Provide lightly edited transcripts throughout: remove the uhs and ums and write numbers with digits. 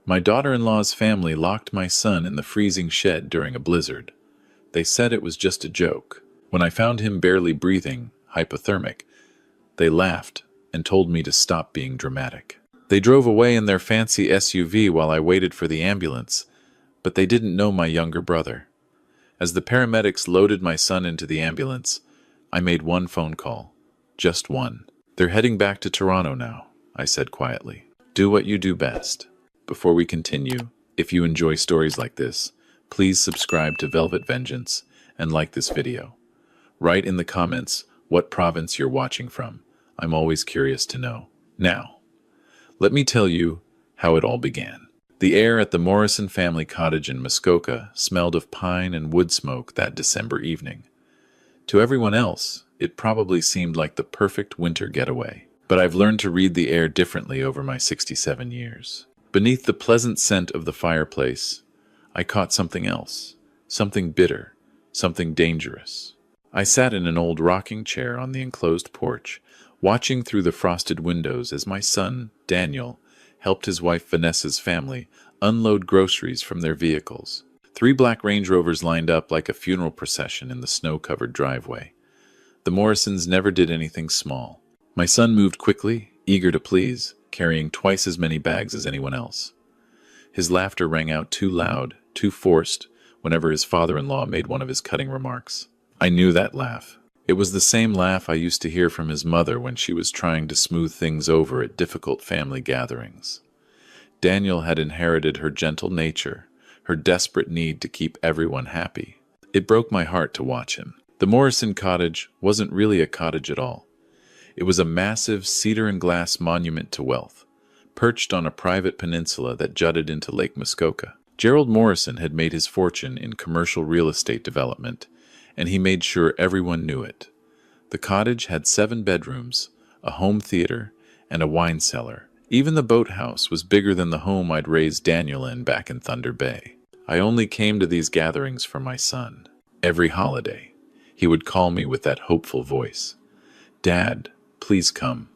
My daughter-in-law's family locked my son in the freezing shed during a blizzard. They said it was just a joke. When I found him barely breathing, hypothermic, they laughed and told me to stop being dramatic. They drove away in their fancy SUV while I waited for the ambulance, but they didn't know my younger brother. As the paramedics loaded my son into the ambulance, I made one phone call. Just one. "They're heading back to Toronto now," I said quietly. "Do what you do best." Before we continue, if you enjoy stories like this, please subscribe to Velvet Vengeance and like this video. Write in the comments what province you're watching from. I'm always curious to know. Now, let me tell you how it all began. The air at the Morrison family cottage in Muskoka smelled of pine and wood smoke that December evening. To everyone else, it probably seemed like the perfect winter getaway. But I've learned to read the air differently over my 67 years. Beneath the pleasant scent of the fireplace, I caught something else, something bitter, something dangerous. I sat in an old rocking chair on the enclosed porch, watching through the frosted windows as my son, Daniel, helped his wife Vanessa's family unload groceries from their vehicles. 3 black Range Rovers lined up like a funeral procession in the snow-covered driveway. The Morrisons never did anything small. My son moved quickly, eager to please, carrying twice as many bags as anyone else. His laughter rang out too loud, too forced, whenever his father-in-law made one of his cutting remarks. I knew that laugh. It was the same laugh I used to hear from his mother when she was trying to smooth things over at difficult family gatherings. Daniel had inherited her gentle nature, her desperate need to keep everyone happy. It broke my heart to watch him. The Morrison cottage wasn't really a cottage at all. It was a massive cedar and glass monument to wealth, perched on a private peninsula that jutted into Lake Muskoka. Gerald Morrison had made his fortune in commercial real estate development, and he made sure everyone knew it. The cottage had 7 bedrooms, a home theater, and a wine cellar. Even the boathouse was bigger than the home I'd raised Daniel in back in Thunder Bay. I only came to these gatherings for my son. Every holiday, he would call me with that hopeful voice. "Dad, please come.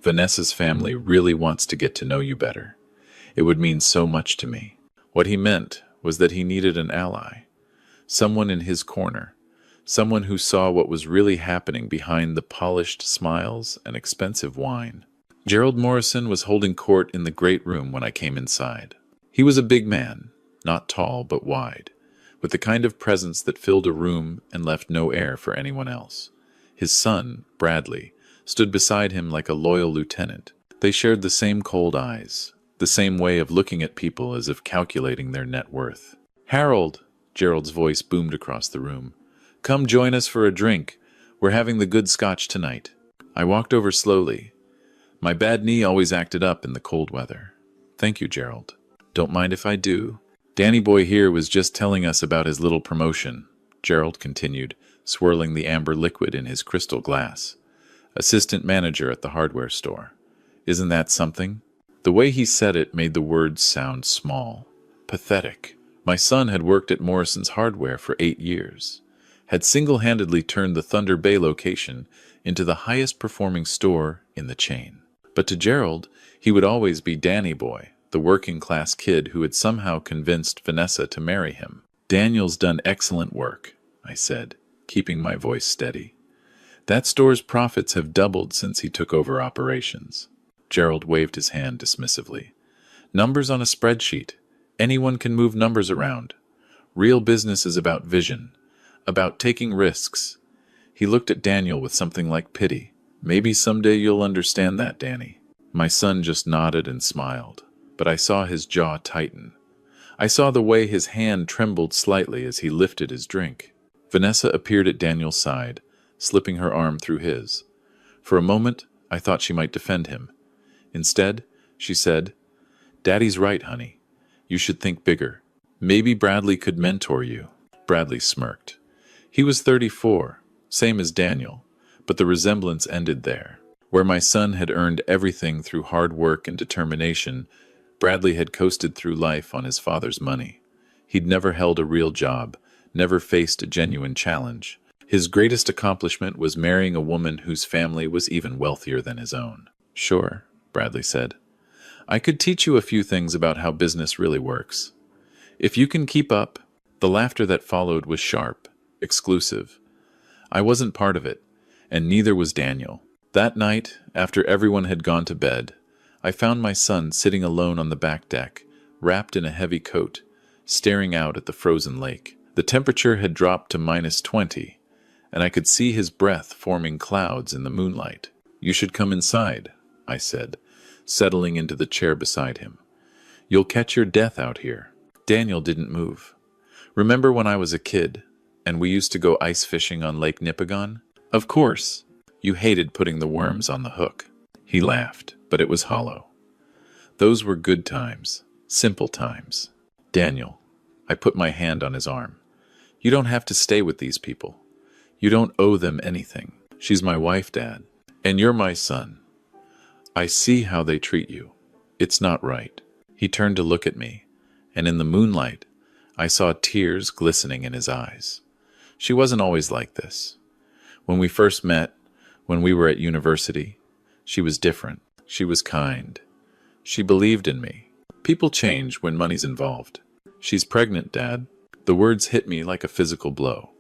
Vanessa's family really wants to get to know you better. It would mean so much to me." What he meant was that he needed an ally, someone in his corner, someone who saw what was really happening behind the polished smiles and expensive wine. Gerald Morrison was holding court in the great room when I came inside. He was a big man, not tall but wide, with the kind of presence that filled a room and left no air for anyone else. His son, Bradley, stood beside him like a loyal lieutenant. They shared the same cold eyes, the same way of looking at people as if calculating their net worth. "Harold," Gerald's voice boomed across the room, "come join us for a drink. We're having the good scotch tonight." I walked over slowly. My bad knee always acted up in the cold weather. "Thank you, Gerald." "Don't mind if I do. Danny boy here was just telling us about his little promotion," Gerald continued, swirling the amber liquid in his crystal glass. "Assistant manager at the hardware store. Isn't that something?" The way he said it made the words sound small, pathetic. My son had worked at Morrison's Hardware for 8 years, had single-handedly turned the Thunder Bay location into the highest-performing store in the chain. But to Gerald, he would always be Danny boy, the working-class kid who had somehow convinced Vanessa to marry him. "Daniel's done excellent work," I said, keeping my voice steady. "That store's profits have doubled since he took over operations." Gerald waved his hand dismissively. "Numbers on a spreadsheet. Anyone can move numbers around. Real business is about vision, about taking risks." He looked at Daniel with something like pity. "Maybe someday you'll understand that, Danny." My son just nodded and smiled, but I saw his jaw tighten. I saw the way his hand trembled slightly as he lifted his drink. Vanessa appeared at Daniel's side, slipping her arm through his. For a moment, I thought she might defend him. Instead, she said, "Daddy's right, honey. You should think bigger. Maybe Bradley could mentor you." Bradley smirked. He was 34, same as Daniel, but the resemblance ended there. Where my son had earned everything through hard work and determination, Bradley had coasted through life on his father's money. He'd never held a real job, never faced a genuine challenge. His greatest accomplishment was marrying a woman whose family was even wealthier than his own. "Sure," Bradley said. I could teach you a few things about how business really works. If you can keep up. The laughter that followed was sharp, exclusive. I wasn't part of it, and neither was Daniel. That night, after everyone had gone to bed, I found my son sitting alone on the back deck, wrapped in a heavy coat, staring out at the frozen lake. The temperature had dropped to -20, and I could see his breath forming clouds in the moonlight. "You should come inside," I said, settling into the chair beside him. "You'll catch your death out here." Daniel didn't move. "Remember when I was a kid, and we used to go ice fishing on Lake Nipigon? Of course. You hated putting the worms on the hook." He laughed, but it was hollow. "Those were good times, simple times." "Daniel," I put my hand on his arm, "you don't have to stay with these people. You don't owe them anything. She's my wife, Dad, and you're my son. I see how they treat you. It's not right." He turned to look at me, and in the moonlight, I saw tears glistening in his eyes. She wasn't always like this. When we first met, when we were at university, she was different. She was kind. She believed in me. People change when money's involved. "She's pregnant, Dad." The words hit me like a physical blow.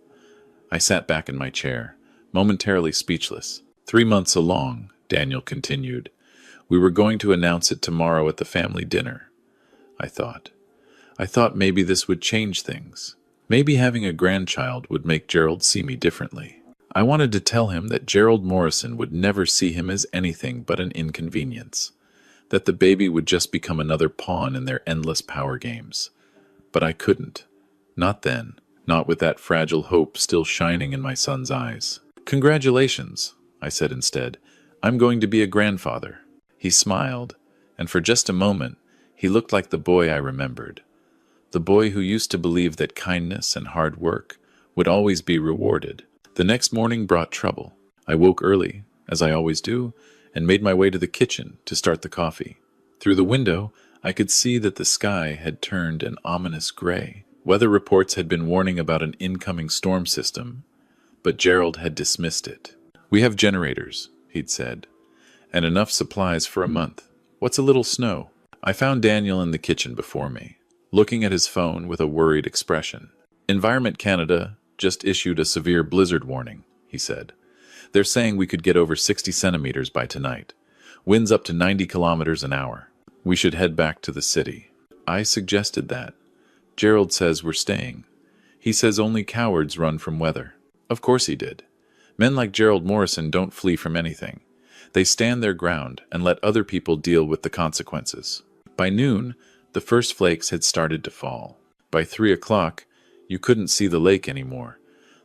I sat back in my chair, momentarily speechless. 3 months along, Daniel continued. "We were going to announce it tomorrow at the family dinner." I thought maybe this would change things. Maybe having a grandchild would make Gerald see me differently. I wanted to tell him that Gerald Morrison would never see him as anything but an inconvenience, that the baby would just become another pawn in their endless power games. But I couldn't. Not then. Not with that fragile hope still shining in my son's eyes. "Congratulations," I said instead. "I'm going to be a grandfather." He smiled, and for just a moment, he looked like the boy I remembered. The boy who used to believe that kindness and hard work would always be rewarded. The next morning brought trouble. I woke early, as I always do, and made my way to the kitchen to start the coffee. Through the window, I could see that the sky had turned an ominous gray. Weather reports had been warning about an incoming storm system, but Gerald had dismissed it. "We have generators," he'd said, "and enough supplies for a month. What's a little snow?" I found Daniel in the kitchen before me, looking at his phone with a worried expression. "Environment Canada just issued a severe blizzard warning," he said. "They're saying we could get over 60 centimeters by tonight. Winds up to 90 kilometers an hour. We should head back to the city." I suggested that. "Gerald says we're staying. He says only cowards run from weather." Of course he did. Men like Gerald Morrison don't flee from anything. They stand their ground and let other people deal with the consequences. By noon, the first flakes had started to fall. By 3 o'clock, you couldn't see the lake anymore.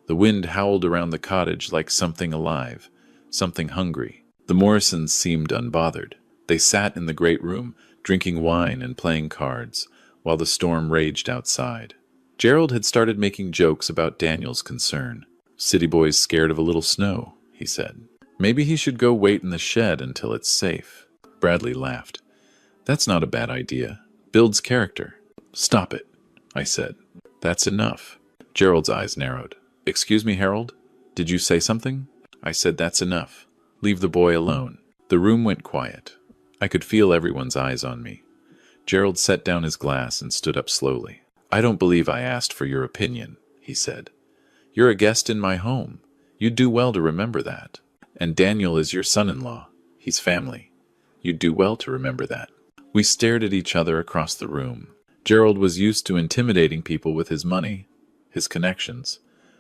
The wind howled around the cottage like something alive, something hungry. The Morrisons seemed unbothered. They sat in the great room, drinking wine and playing cards, while the storm raged outside. Gerald had started making jokes about Daniel's concern. "City boy's scared of a little snow," he said. "Maybe he should go wait in the shed until it's safe." Bradley laughed. "That's not a bad idea. Builds character." "Stop it," I said. "That's enough." Gerald's eyes narrowed. "Excuse me, Harold? Did you say something?" I said, "That's enough. Leave the boy alone." The room went quiet. I could feel everyone's eyes on me. Gerald set down his glass and stood up slowly. "I don't believe I asked for your opinion," he said. "You're a guest in my home. You'd do well to remember that. And Daniel is your son-in-law. He's family. You'd do well to remember that." We stared at each other across the room. Gerald was used to intimidating people with his money, his connections,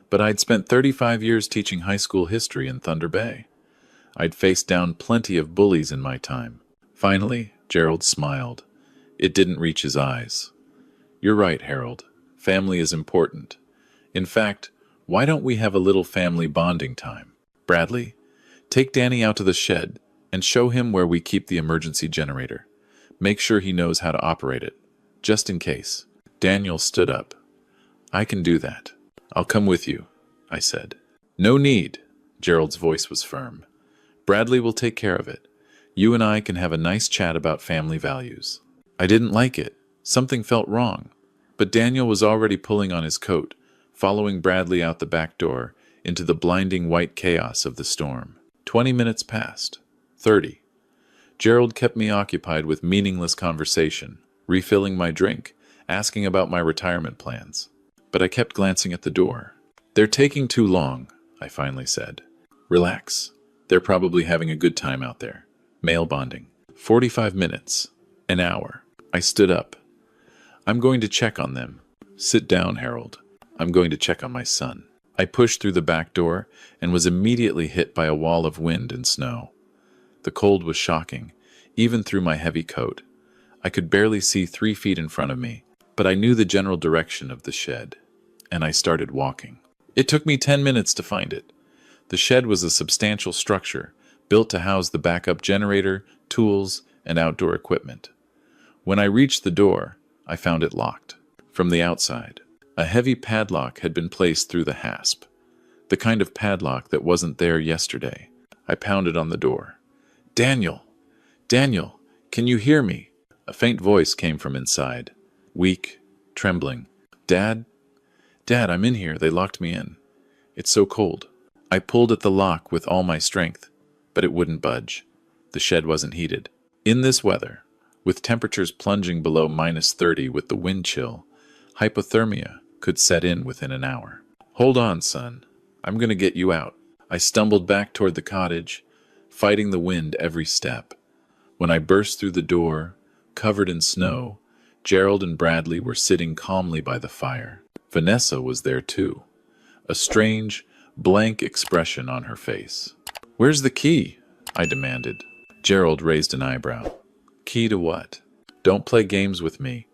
but I'd spent 35 years teaching high school history in Thunder Bay. I'd faced down plenty of bullies in my time. Finally, Gerald smiled. It didn't reach his eyes. "You're right, Harold. Family is important. In fact, why don't we have a little family bonding time? Bradley, take Danny out to the shed and show him where we keep the emergency generator. Make sure he knows how to operate it, just in case." Daniel stood up. "I can do that. I'll come with you," I said. "No need." Gerald's voice was firm. "Bradley will take care of it. You and I can have a nice chat about family values." I didn't like it. Something felt wrong. But Daniel was already pulling on his coat, following Bradley out the back door into the blinding white chaos of the storm. 20 minutes passed. 30. Gerald kept me occupied with meaningless conversation, refilling my drink, asking about my retirement plans. But I kept glancing at the door. "They're taking too long," I finally said. "Relax. They're probably having a good time out there. Male bonding. 45 minutes. An hour." I stood up. "I'm going to check on them." "Sit down, Harold. I'm going to check on my son." I pushed through the back door and was immediately hit by a wall of wind and snow. The cold was shocking, even through my heavy coat. I could barely see 3 feet in front of me, but I knew the general direction of the shed, and I started walking. It took me 10 minutes to find it. The shed was a substantial structure, built to house the backup generator, tools, and outdoor equipment. When I reached the door, I found it locked. From the outside, a heavy padlock had been placed through the hasp, the kind of padlock that wasn't there yesterday. I pounded on the door. "Daniel! Daniel! Can you hear me?" A faint voice came from inside, weak, trembling. "Dad? Dad, I'm in here. They locked me in. It's so cold." I pulled at the lock with all my strength, but it wouldn't budge. The shed wasn't heated. In this weather, with temperatures plunging below -30 with the wind chill, hypothermia could set in within an hour. "Hold on, son. I'm going to get you out." I stumbled back toward the cottage, fighting the wind every step. When I burst through the door, covered in snow, Gerald and Bradley were sitting calmly by the fire. Vanessa was there too, a strange, blank expression on her face. "Where's the key?" I demanded. Gerald raised an eyebrow. "Key to what?" "Don't play games with me.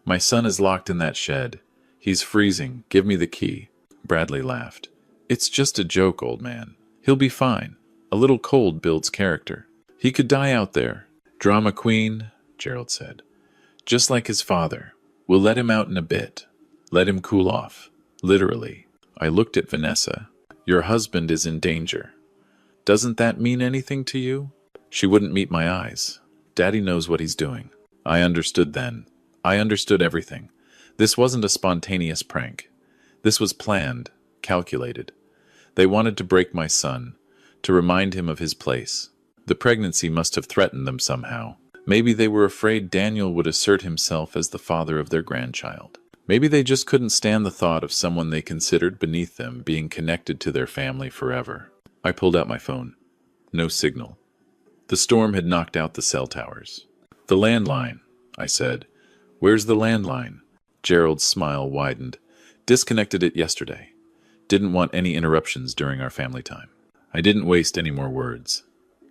My son is locked in that shed. He's freezing. Give me the key." Bradley laughed. "It's just a joke, old man. He'll be fine. A little cold builds character. He could die out there." "Drama queen," Gerald said. "Just like his father. We'll let him out in a bit. Let him cool off. Literally." I looked at Vanessa. "Your husband is in danger. Doesn't that mean anything to you?" She wouldn't meet my eyes. "Daddy knows what he's doing." I understood then. I understood everything. This wasn't a spontaneous prank. This was planned, calculated. They wanted to break my son, to remind him of his place. The pregnancy must have threatened them somehow. Maybe they were afraid Daniel would assert himself as the father of their grandchild. Maybe they just couldn't stand the thought of someone they considered beneath them being connected to their family forever. I pulled out my phone. No signal. The storm had knocked out the cell towers. "The landline," I said. "Where's the landline?" Gerald's smile widened. "Disconnected it yesterday. Didn't want any interruptions during our family time." I didn't waste any more words.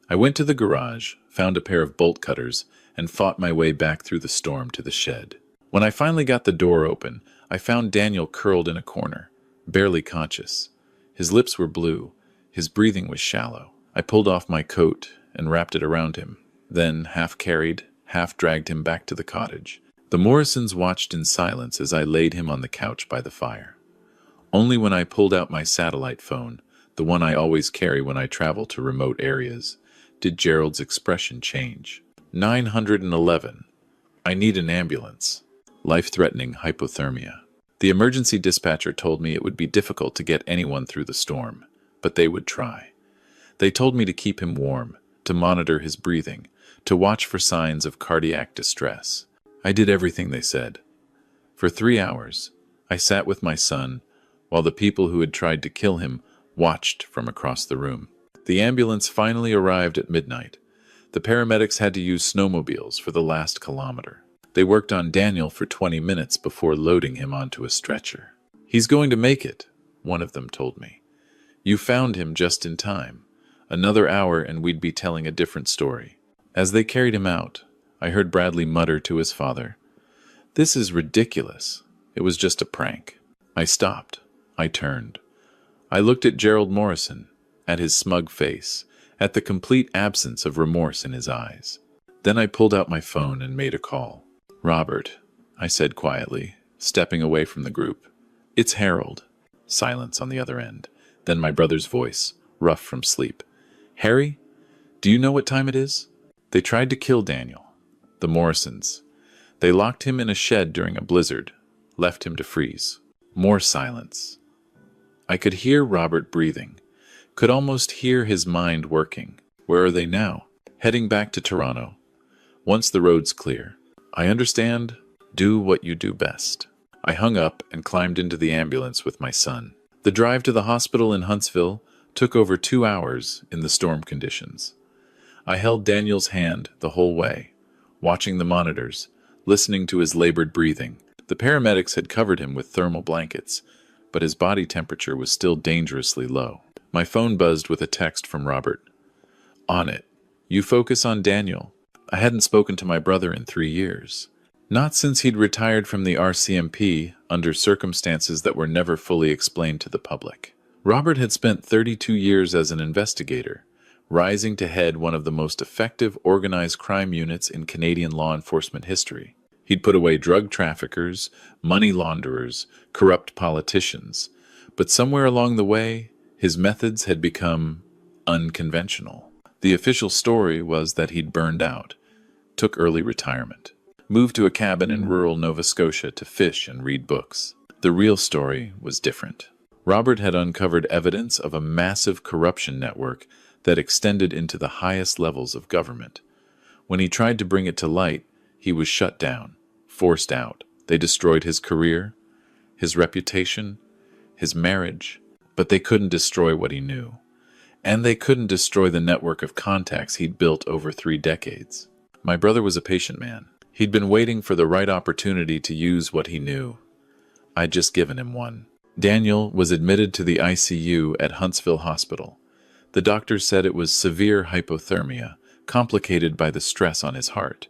I went to the garage, found a pair of bolt cutters, and fought my way back through the storm to the shed. When I finally got the door open, I found Daniel curled in a corner, barely conscious. His lips were blue. His breathing was shallow. I pulled off my coat and wrapped it around him, then half carried, half dragged him back to the cottage. The Morrisons watched in silence as I laid him on the couch by the fire. Only when I pulled out my satellite phone, the one I always carry when I travel to remote areas, did Gerald's expression change. 911. I need an ambulance. Life-threatening hypothermia. The emergency dispatcher told me it would be difficult to get anyone through the storm, but they would try. They told me to keep him warm, to monitor his breathing, to watch for signs of cardiac distress. I did everything they said. For 3 hours, I sat with my son, while the people who had tried to kill him watched from across the room. The ambulance finally arrived at midnight. The paramedics had to use snowmobiles for the last kilometer. They worked on Daniel for 20 minutes before loading him onto a stretcher. "He's going to make it," one of them told me. "You found him just in time. Another hour and we'd be telling a different story." As they carried him out, I heard Bradley mutter to his father, "This is ridiculous. It was just a prank." I stopped. I turned. I looked at Gerald Morrison, at his smug face, at the complete absence of remorse in his eyes. Then I pulled out my phone and made a call. "Robert," I said quietly, stepping away from the group. "It's Harold." Silence on the other end. Then my brother's voice, rough from sleep. "Harry, do you know what time it is?" "They tried to kill Daniel. The Morrisons. They locked him in a shed during a blizzard, left him to freeze." More silence. I could hear Robert breathing, could almost hear his mind working. "Where are they now?" heading back to Toronto. Once the road's clear. I understand. Do what you do best. I hung up and climbed into the ambulance with my son. The drive to the hospital in Huntsville took over 2 hours in the storm conditions. I held Daniel's hand the whole way, watching the monitors, listening to his labored breathing. The paramedics had covered him with thermal blankets, but his body temperature was still dangerously low. My phone buzzed with a text from Robert. On it. You focus on Daniel. I hadn't spoken to my brother in 3 years. Not since he'd retired from the RCMP under circumstances that were never fully explained to the public. Robert had spent 32 years as an investigator, rising to head one of the most effective organized crime units in Canadian law enforcement history. He'd put away drug traffickers, money launderers, corrupt politicians, but somewhere along the way, his methods had become unconventional. The official story was that he'd burned out, took early retirement, moved to a cabin in rural Nova Scotia to fish and read books. The real story was different. Robert had uncovered evidence of a massive corruption network that extended into the highest levels of government. When he tried to bring it to light, he was shut down, forced out. They destroyed his career, his reputation, his marriage, but they couldn't destroy what he knew. And they couldn't destroy the network of contacts he'd built over 3 decades. My brother was a patient man. He'd been waiting for the right opportunity to use what he knew. I'd just given him one. Daniel was admitted to the ICU at Huntsville Hospital. The doctors said it was severe hypothermia, complicated by the stress on his heart.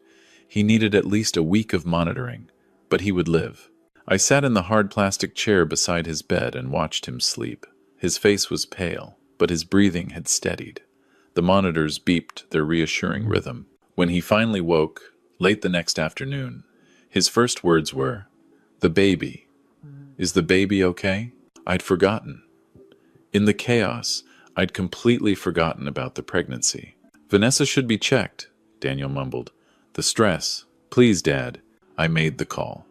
He needed at least a week of monitoring, but he would live. I sat in the hard plastic chair beside his bed and watched him sleep. His face was pale, but his breathing had steadied. The monitors beeped their reassuring rhythm. When he finally woke, late the next afternoon, his first words were, "The baby. Is the baby okay?" I'd forgotten. In the chaos, I'd completely forgotten about the pregnancy. "Vanessa should be checked," Daniel mumbled. "The stress. Please, Dad." I made the call.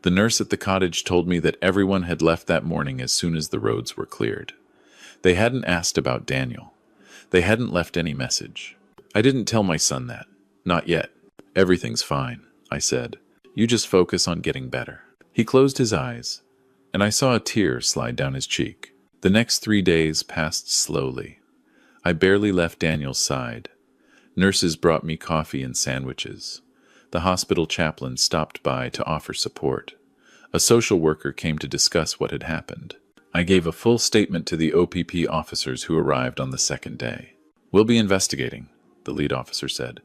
The nurse at the cottage told me that everyone had left that morning as soon as the roads were cleared. They hadn't asked about Daniel. They hadn't left any message. I didn't tell my son that. Not yet. "Everything's fine," I said. "You just focus on getting better." He closed his eyes, and I saw a tear slide down his cheek. The next 3 days passed slowly. I barely left Daniel's side. Nurses brought me coffee and sandwiches. The hospital chaplain stopped by to offer support. A social worker came to discuss what had happened. I gave a full statement to the OPP officers who arrived on the second day. "We'll be investigating," the lead officer said.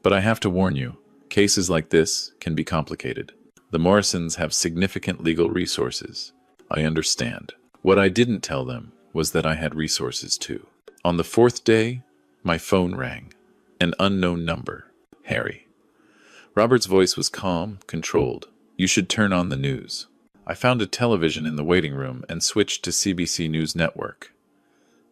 "But I have to warn you, cases like this can be complicated. The Morrisons have significant legal resources." I understand. What I didn't tell them was that I had resources too. On the 4th day, my phone rang. An unknown number. Harry. Robert's voice was calm, controlled. "You should turn on the news." I found a television in the waiting room and switched to CBC News Network.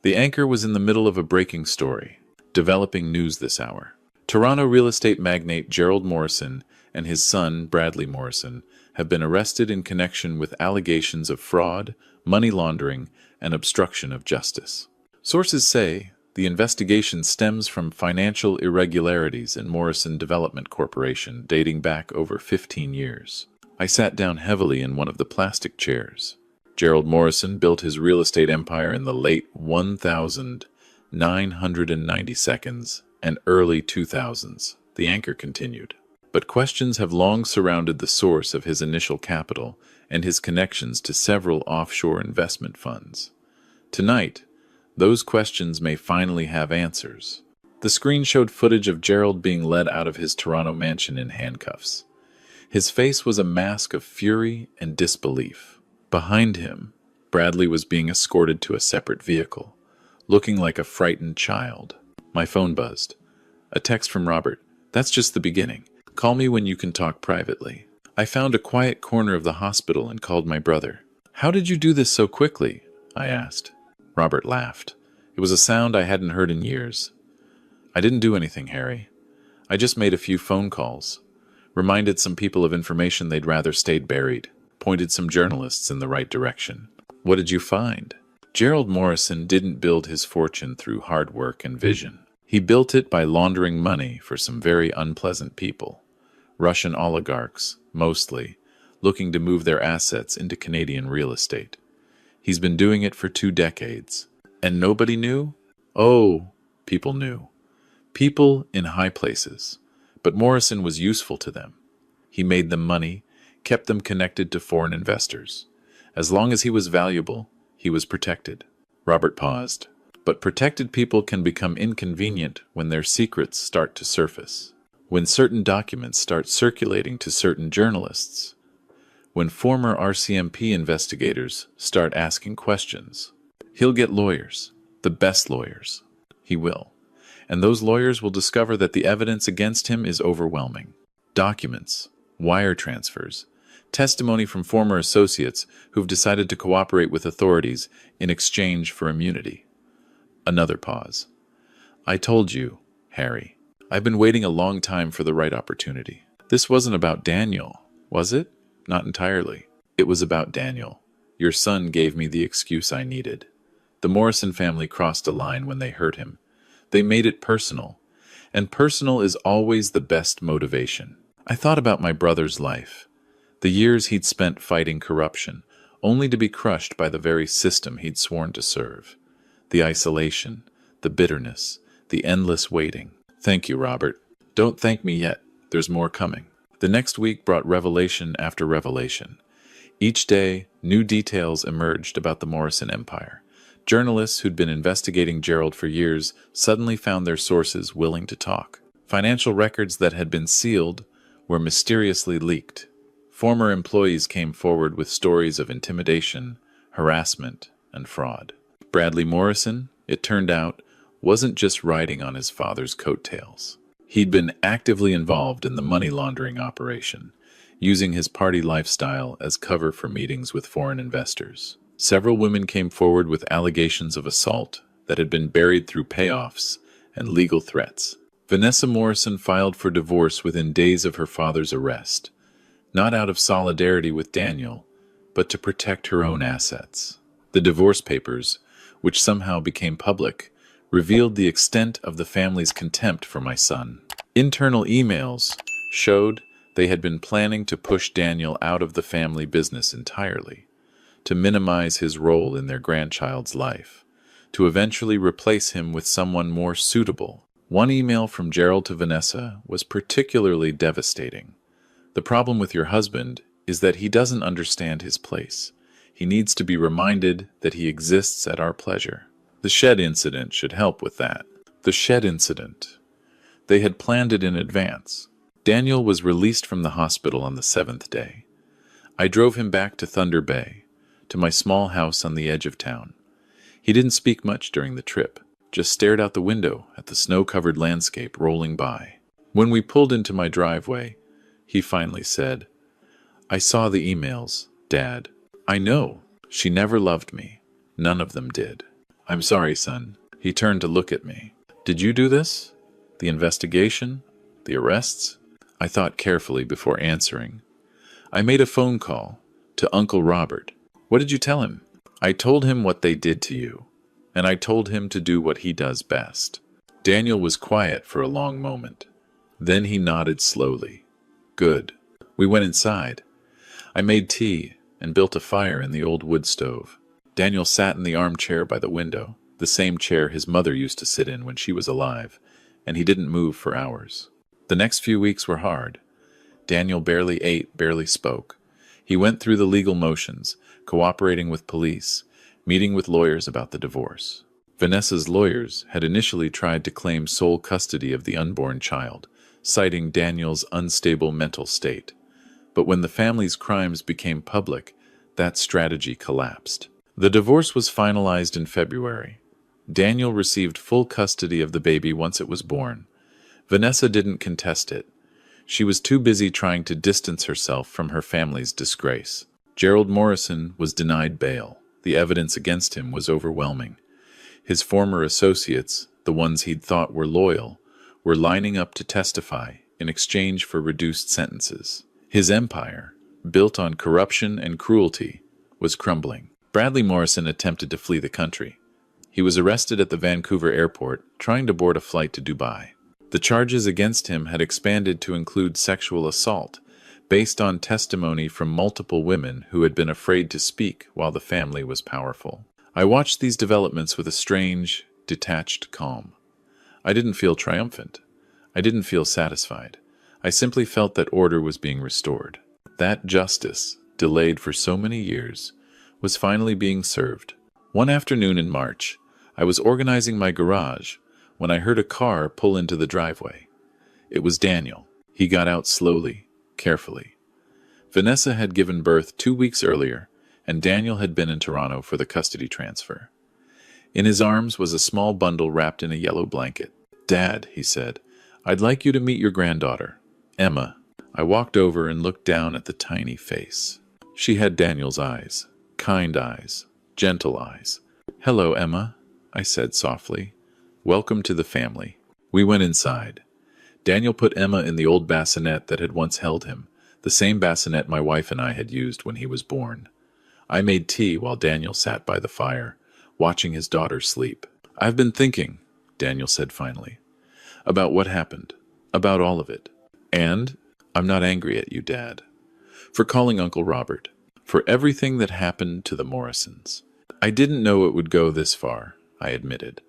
The anchor was in the middle of a breaking story, developing news this hour. Toronto real estate magnate Gerald Morrison and his son, Bradley Morrison, have been arrested in connection with allegations of fraud, money laundering, and obstruction of justice. Sources say the investigation stems from financial irregularities in Morrison Development Corporation dating back over 15 years. I sat down heavily in one of the plastic chairs. Gerald Morrison built his real estate empire in the late 1992s and early 2000s, the anchor continued. But questions have long surrounded the source of his initial capital and his connections to several offshore investment funds. Tonight, those questions may finally have answers. The screen showed footage of Gerald being led out of his Toronto mansion in handcuffs. His face was a mask of fury and disbelief. Behind him, Bradley was being escorted to a separate vehicle, looking like a frightened child. My phone buzzed. A text from Robert. "That's just the beginning. Call me when you can talk privately." I found a quiet corner of the hospital and called my brother. "How did you do this so quickly?" I asked. Robert laughed. It was a sound I hadn't heard in years. "I didn't do anything, Harry. I just made a few phone calls, reminded some people of information they'd rather stayed buried, pointed some journalists in the right direction." "What did you find?" Gerald Morrison didn't build his fortune through hard work and vision. He built it by laundering money for some very unpleasant people. Russian oligarchs, mostly, looking to move their assets into Canadian real estate. He's been doing it for 2 decades. And nobody knew? Oh, people knew. People in high places. But Morrison was useful to them. He made them money, kept them connected to foreign investors. As long as he was valuable, he was protected. Robert paused. But protected people can become inconvenient when their secrets start to surface. When certain documents start circulating to certain journalists. When former RCMP investigators start asking questions. He'll get lawyers, the best lawyers. He will. And those lawyers will discover that the evidence against him is overwhelming. Documents, wire transfers, testimony from former associates who've decided to cooperate with authorities in exchange for immunity. Another pause. I told you, Harry, I've been waiting a long time for the right opportunity. This wasn't about Daniel, was it? Not entirely. It was about Daniel. Your son gave me the excuse I needed. The Morrison family crossed a line when they hurt him. They made it personal. And personal is always the best motivation. I thought about my brother's life. The years he'd spent fighting corruption, only to be crushed by the very system he'd sworn to serve. The isolation, the bitterness, the endless waiting. Thank you, Robert. Don't thank me yet. There's more coming. The next week brought revelation after revelation. Each day, new details emerged about the Morrison empire. Journalists who'd been investigating Gerald for years suddenly found their sources willing to talk. Financial records that had been sealed were mysteriously leaked. Former employees came forward with stories of intimidation, harassment, and fraud. Bradley Morrison, it turned out, wasn't just riding on his father's coattails. He'd been actively involved in the money laundering operation, using his party lifestyle as cover for meetings with foreign investors. Several women came forward with allegations of assault that had been buried through payoffs and legal threats. Vanessa Morrison filed for divorce within days of her father's arrest, not out of solidarity with Daniel, but to protect her own assets. The divorce papers, which somehow became public, revealed the extent of the family's contempt for my son. Internal emails showed they had been planning to push Daniel out of the family business entirely, to minimize his role in their grandchild's life, to eventually replace him with someone more suitable. One email from Gerald to Vanessa was particularly devastating. The problem with your husband is that he doesn't understand his place. He needs to be reminded that he exists at our pleasure. The shed incident should help with that. The shed incident. They had planned it in advance. Daniel was released from the hospital on the 7th day. I drove him back to Thunder Bay, to my small house on the edge of town. He didn't speak much during the trip, just stared out the window at the snow-covered landscape rolling by. When we pulled into my driveway, he finally said, "I saw the emails, Dad. I know. She never loved me. None of them did. I'm sorry, son." He turned to look at me. "Did you do this? The investigation? The arrests?" I thought carefully before answering. "I made a phone call to Uncle Robert." "What did you tell him?" "I told him what they did to you, and I told him to do what he does best." Daniel was quiet for a long moment. Then he nodded slowly. "Good." We went inside. I made tea and built a fire in the old wood stove. Daniel sat in the armchair by the window, the same chair his mother used to sit in when she was alive, and he didn't move for hours. The next few weeks were hard. Daniel barely ate, barely spoke. He went through the legal motions, cooperating with police, meeting with lawyers about the divorce. Vanessa's lawyers had initially tried to claim sole custody of the unborn child, citing Daniel's unstable mental state. But when the family's crimes became public, that strategy collapsed. The divorce was finalized in February. Daniel received full custody of the baby once it was born. Vanessa didn't contest it. She was too busy trying to distance herself from her family's disgrace. Gerald Morrison was denied bail. The evidence against him was overwhelming. His former associates, the ones he'd thought were loyal, were lining up to testify in exchange for reduced sentences. His empire, built on corruption and cruelty, was crumbling. Bradley Morrison attempted to flee the country. He was arrested at the Vancouver airport, trying to board a flight to Dubai. The charges against him had expanded to include sexual assault, based on testimony from multiple women who had been afraid to speak while the family was powerful. I watched these developments with a strange, detached calm. I didn't feel triumphant. I didn't feel satisfied. I simply felt that order was being restored. That justice, delayed for so many years, was finally being served. One afternoon in March, I was organizing my garage when I heard a car pull into the driveway. It was Daniel. He got out slowly, carefully. Vanessa had given birth 2 weeks earlier, and Daniel had been in Toronto for the custody transfer. In his arms was a small bundle wrapped in a yellow blanket. "Dad," he said, "I'd like you to meet your granddaughter, Emma." I walked over and looked down at the tiny face. She had Daniel's eyes, kind eyes, gentle eyes. "Hello, Emma," I said softly. "Welcome to the family." We went inside. Daniel put Emma in the old bassinet that had once held him, the same bassinet my wife and I had used when he was born. I made tea while Daniel sat by the fire, watching his daughter sleep. "I've been thinking," Daniel said finally, "about what happened, about all of it. And I'm not angry at you, Dad, for calling Uncle Robert, for everything that happened to the Morrisons. I didn't know it would go this far," I admitted.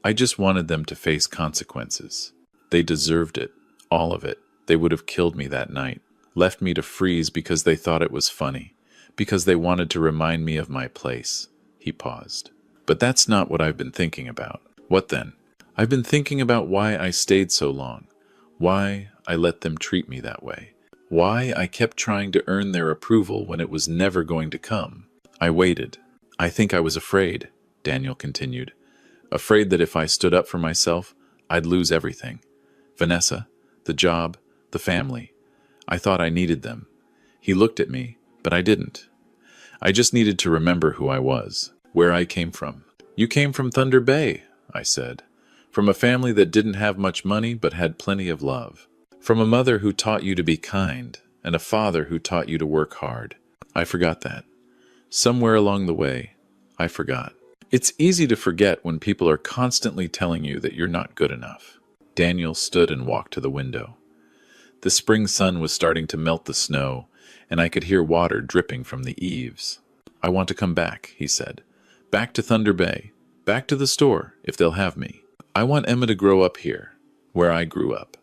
"I just wanted them to face consequences. They deserved it, all of it. They would have killed me that night, left me to freeze because they thought it was funny, because they wanted to remind me of my place." He paused. "But that's not what I've been thinking about." "What then?" "I've been thinking about why I stayed so long, why I let them treat me that way, why I kept trying to earn their approval when it was never going to come. I waited. I think I was afraid," Daniel continued. "Afraid that if I stood up for myself, I'd lose everything. Vanessa, the job, the family. I thought I needed them." He looked at me, but I didn't. I just needed to remember who I was, where I came from. "You came from Thunder Bay," I said. "From a family that didn't have much money but had plenty of love. From a mother who taught you to be kind, and a father who taught you to work hard." I forgot that. Somewhere along the way, I forgot. It's easy to forget when people are constantly telling you that you're not good enough. Daniel stood and walked to the window. The spring sun was starting to melt the snow, and I could hear water dripping from the eaves. "I want to come back," he said. "Back to Thunder Bay. Back to the store, if they'll have me. I want Emma to grow up here, where I grew up.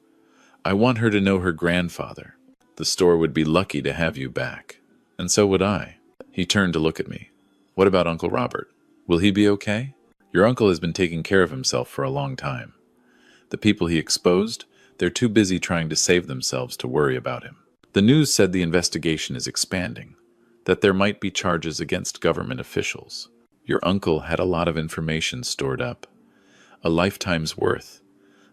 I want her to know her grandfather. The store would be lucky to have you back. And so would I." He turned to look at me. "What about Uncle Robert? Will he be okay? Your uncle has been taking care of himself for a long time. The people he exposed, they're too busy trying to save themselves to worry about him. The news said the investigation is expanding, that there might be charges against government officials. Your uncle had a lot of information stored up, a lifetime's worth.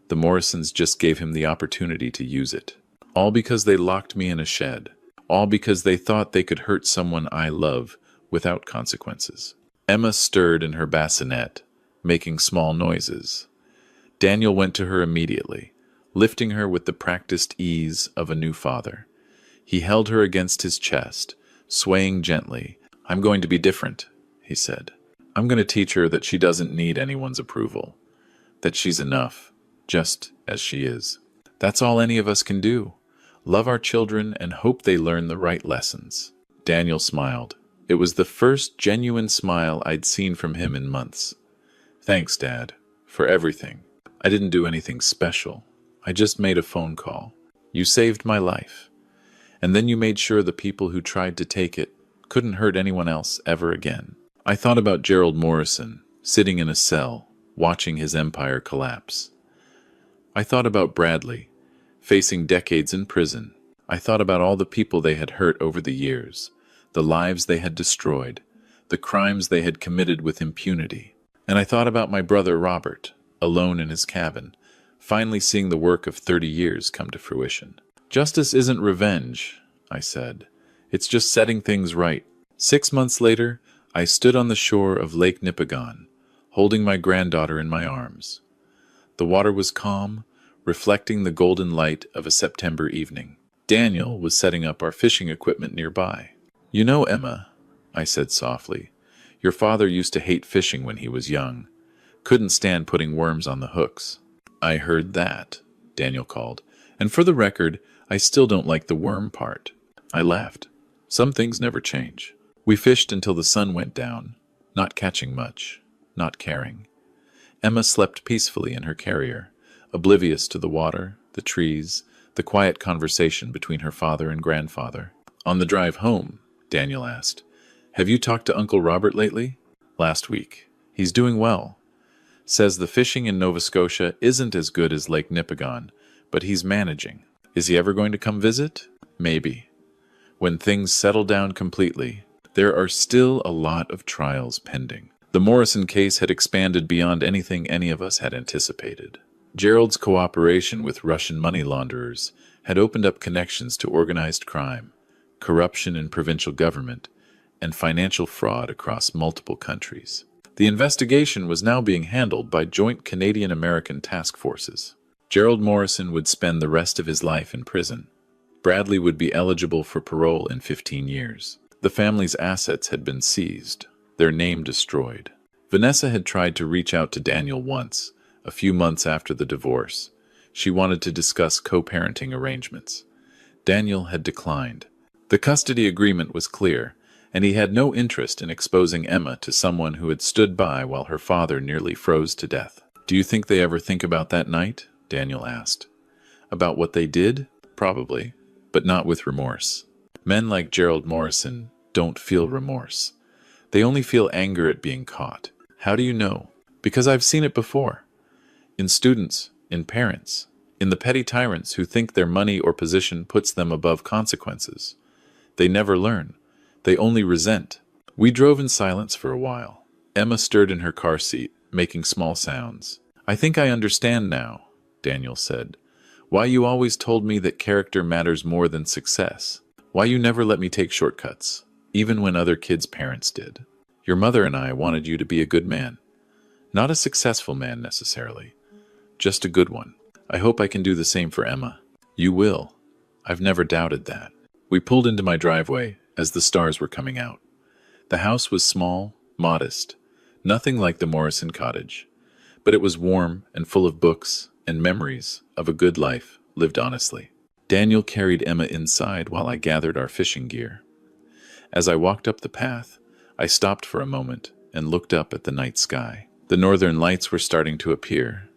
The Morrisons just gave him the opportunity to use it. All because they locked me in a shed. All because they thought they could hurt someone I love without consequences." Emma stirred in her bassinet, making small noises. Daniel went to her immediately, lifting her with the practiced ease of a new father. He held her against his chest, swaying gently. "I'm going to be different," he said. "I'm going to teach her that she doesn't need anyone's approval, that she's enough, just as she is. That's all any of us can do. Love our children and hope they learn the right lessons." Daniel smiled. It was the first genuine smile I'd seen from him in months. "Thanks, Dad, for everything. I didn't do anything special. I just made a phone call. You saved my life. And then you made sure the people who tried to take it couldn't hurt anyone else ever again." I thought about Gerald Morrison, sitting in a cell, watching his empire collapse. I thought about Bradley, facing decades in prison. I thought about all the people they had hurt over the years, the lives they had destroyed, the crimes they had committed with impunity. And I thought about my brother Robert, alone in his cabin, finally seeing the work of 30 years come to fruition. "Justice isn't revenge," I said. "It's just setting things right." 6 months later, I stood on the shore of Lake Nipigon, holding my granddaughter in my arms. The water was calm, reflecting the golden light of a September evening. Daniel was setting up our fishing equipment nearby. "You know, Emma," I said softly, "your father used to hate fishing when he was young. Couldn't stand putting worms on the hooks. I heard that, Daniel called. And for the record, I still don't like the worm part. I laughed. Some things never change. We fished until the sun went down, not catching much, not caring. Emma slept peacefully in her carrier, oblivious to the water, the trees, the quiet conversation between her father and grandfather. On the drive home, Daniel asked, "Have you talked to Uncle Robert lately?" "Last week. He's doing well. Says the fishing in Nova Scotia isn't as good as Lake Nipigon, but he's managing. Is he ever going to come visit? Maybe. When things settle down completely. There are still a lot of trials pending." The Morrison case had expanded beyond anything any of us had anticipated. Gerald's cooperation with Russian money launderers had opened up connections to organized crime, corruption in provincial government, and financial fraud across multiple countries. The investigation was now being handled by joint Canadian-American task forces. Gerald Morrison would spend the rest of his life in prison. Bradley would be eligible for parole in 15 years. The family's assets had been seized, their name destroyed. Vanessa had tried to reach out to Daniel once, a few months after the divorce. She wanted to discuss co-parenting arrangements. Daniel had declined. The custody agreement was clear, and he had no interest in exposing Emma to someone who had stood by while her father nearly froze to death. "Do you think they ever think about that night?" Daniel asked. "About what they did? Probably, but not with remorse. Men like Gerald Morrison don't feel remorse. They only feel anger at being caught." "How do you know?" "Because I've seen it before. In students, in parents, in the petty tyrants who think their money or position puts them above consequences. They never learn. They only resent." We drove in silence for a while. Emma stirred in her car seat, making small sounds. "I think I understand now," Daniel said, "why you always told me that character matters more than success. Why you never let me take shortcuts, even when other kids' parents did. Your mother and I wanted you to be a good man. Not a successful man necessarily, just a good one. I hope I can do the same for Emma." "You will. I've never doubted that." We pulled into my driveway as the stars were coming out. The house was small, modest, nothing like the Morrison cottage, but it was warm and full of books and memories of a good life lived honestly. Daniel carried Emma inside while I gathered our fishing gear. As I walked up the path, I stopped for a moment and looked up at the night sky. The northern lights were starting to appear,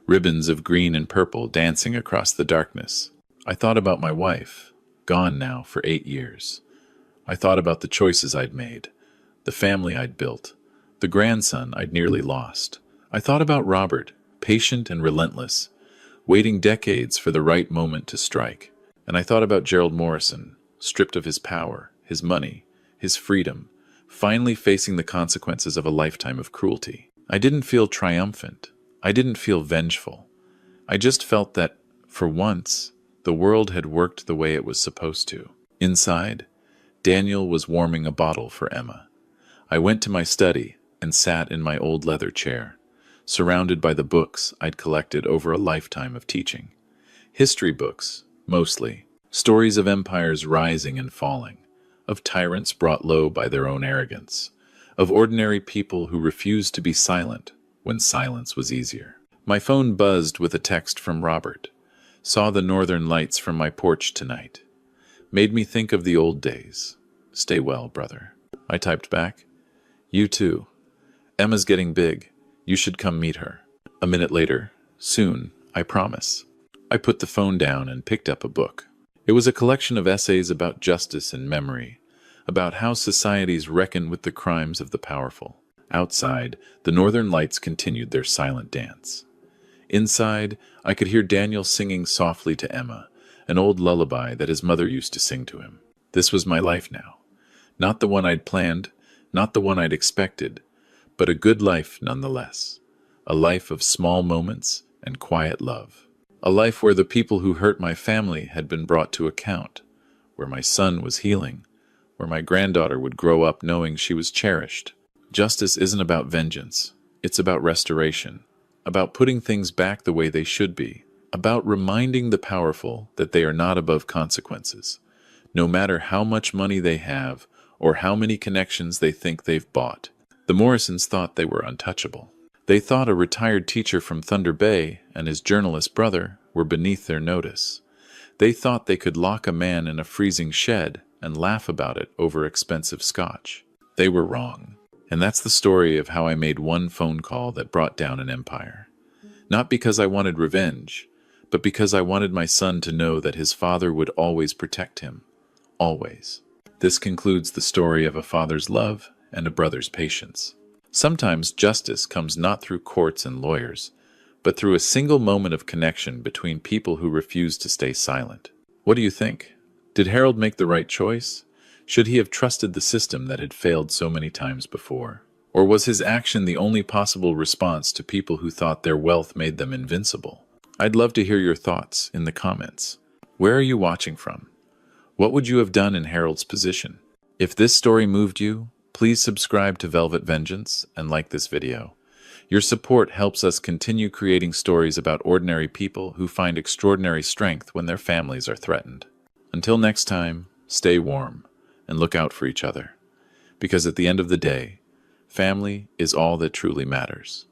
ribbons of green and purple dancing across the darkness. I thought about my wife, gone now for 8 years. I thought about the choices I'd made, the family I'd built, the grandson I'd nearly lost. I thought about Robert, patient and relentless, waiting decades for the right moment to strike. And I thought about Gerald Morrison, stripped of his power, his money, his freedom, finally facing the consequences of a lifetime of cruelty. I didn't feel triumphant. I didn't feel vengeful. I just felt that, for once, the world had worked the way it was supposed to. Inside, Daniel was warming a bottle for Emma. I went to my study and sat in my old leather chair, surrounded by the books I'd collected over a lifetime of teaching. History books, mostly. Stories of empires rising and falling, of tyrants brought low by their own arrogance, of ordinary people who refused to be silent when silence was easier. My phone buzzed with a text from Robert. "Saw the northern lights from my porch tonight. Made me think of the old days. Stay well, brother." I typed back, "You too. Emma's getting big. You should come meet her." A minute later, "Soon, I promise." I put the phone down and picked up a book. It was a collection of essays about justice and memory, about how societies reckon with the crimes of the powerful. Outside, the northern lights continued their silent dance. Inside, I could hear Daniel singing softly to Emma, an old lullaby that his mother used to sing to him. This was my life now. Not the one I'd planned, not the one I'd expected, but a good life nonetheless. A life of small moments and quiet love. A life where the people who hurt my family had been brought to account, where my son was healing, where my granddaughter would grow up knowing she was cherished. Justice isn't about vengeance. It's about restoration, about putting things back the way they should be, about reminding the powerful that they are not above consequences, no matter how much money they have or how many connections they think they've bought. The Morrisons thought they were untouchable. They thought a retired teacher from Thunder Bay and his journalist brother were beneath their notice. They thought they could lock a man in a freezing shed and laugh about it over expensive scotch. They were wrong. And that's the story of how I made one phone call that brought down an empire. Not because I wanted revenge, but because I wanted my son to know that his father would always protect him. Always. This concludes the story of a father's love and a brother's patience. Sometimes justice comes not through courts and lawyers, but through a single moment of connection between people who refuse to stay silent. What do you think? Did Harold make the right choice? Should he have trusted the system that had failed so many times before? Or was his action the only possible response to people who thought their wealth made them invincible? I'd love to hear your thoughts in the comments. Where are you watching from? What would you have done in Harold's position? If this story moved you, please subscribe to Velvet Vengeance and like this video. Your support helps us continue creating stories about ordinary people who find extraordinary strength when their families are threatened. Until next time, stay warm and look out for each other. Because at the end of the day, family is all that truly matters.